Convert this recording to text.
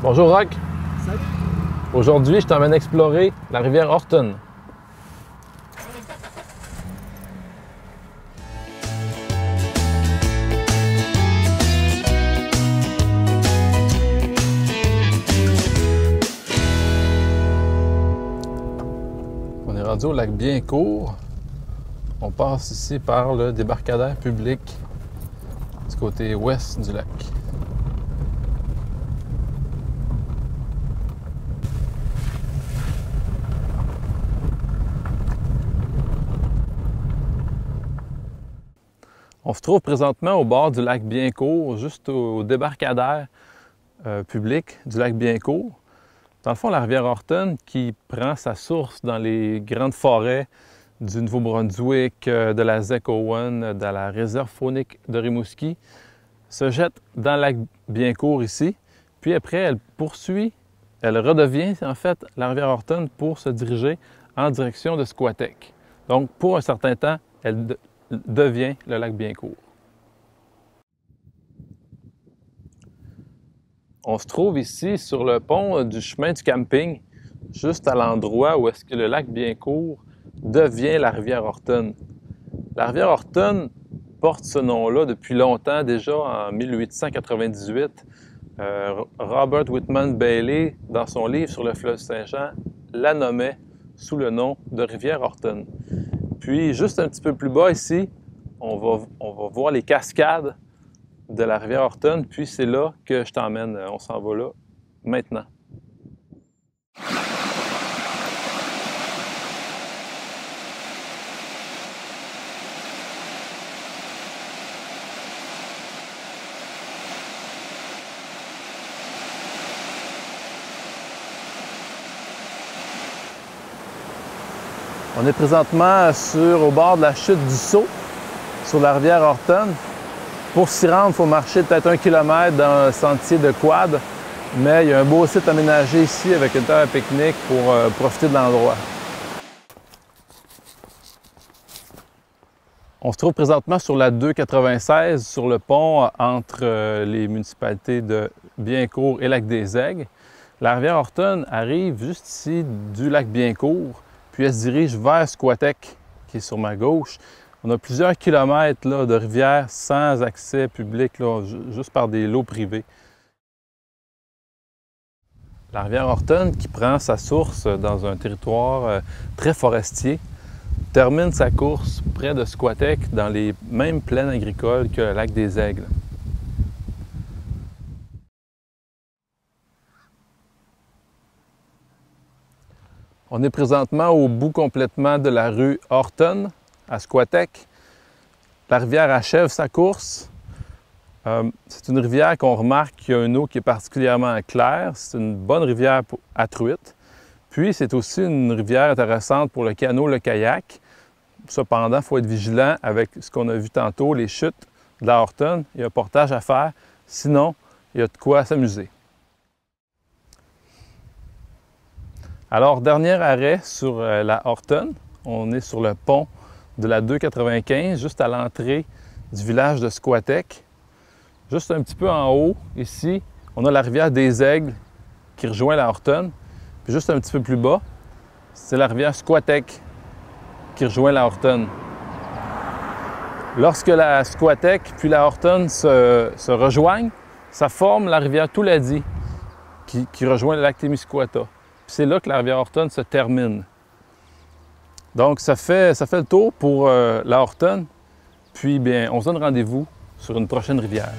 Bonjour Rock. Salut. Aujourd'hui, je t'emmène explorer la rivière Horton. On est rendu au lac Biencourt. On passe ici par le débarcadère public du côté ouest du lac. On se trouve présentement au bord du lac Biencourt, juste au débarcadère public du lac Biencourt. Dans le fond, la rivière Horton, qui prend sa source dans les grandes forêts du Nouveau-Brunswick, de la ZEC-Owen, de la réserve faunique de Rimouski, se jette dans le lac Biencourt ici. Puis après, elle poursuit, elle redevient en fait la rivière Horton pour se diriger en direction de Squatek. Donc, pour un certain temps, elle devient le lac Biencourt. On se trouve ici sur le pont du chemin du camping, juste à l'endroit où est-ce que le lac Biencourt devient la rivière Horton. La rivière Horton porte ce nom-là depuis longtemps, déjà en 1898. Robert Whitman Bailey, dans son livre sur le fleuve Saint-Jean, la nommait sous le nom de rivière Horton. Puis, juste un petit peu plus bas ici, on va voir les cascades de la rivière Horton, puis c'est là que je t'emmène. On s'en va là maintenant. On est présentement au bord de la chute du Saut, sur la rivière Horton. Pour s'y rendre, il faut marcher peut-être 1 kilomètre dans un sentier de quad, mais il y a un beau site aménagé ici avec une terre à pique-nique pour profiter de l'endroit. On se trouve présentement sur la 296, sur le pont entre les municipalités de Biencourt et Lac-des-Aigles. La rivière Horton arrive juste ici du lac Biencourt, puis elle se dirige vers Squatek, qui est sur ma gauche. On a plusieurs kilomètres là, de rivière sans accès public, là, juste par des lots privés. La rivière Horton, qui prend sa source dans un territoire très forestier, termine sa course près de Squatek, dans les mêmes plaines agricoles que le lac des Aigles. On est présentement au bout complètement de la rue Horton, à Squatek. La rivière achève sa course. C'est une rivière qu'on remarque qu'il y a une eau qui est particulièrement claire. C'est une bonne rivière à truites. Puis, c'est aussi une rivière intéressante pour le canot, le kayak. Cependant, il faut être vigilant avec ce qu'on a vu tantôt, les chutes de la Horton. Il y a un portage à faire. Sinon, il y a de quoi s'amuser. Alors, dernier arrêt sur la Horton. On est sur le pont de la 295, juste à l'entrée du village de Squatek. Juste un petit peu en haut, ici, on a la rivière des Aigles qui rejoint la Horton. Puis juste un petit peu plus bas, c'est la rivière Squatek qui rejoint la Horton. Lorsque la Squatek puis la Horton se rejoignent, ça forme la rivière Touladi qui rejoint le lac Témiscouata. C'est là que la rivière Horton se termine. Donc, ça fait le tour pour la Horton. Puis, bien, on se donne rendez-vous sur une prochaine rivière.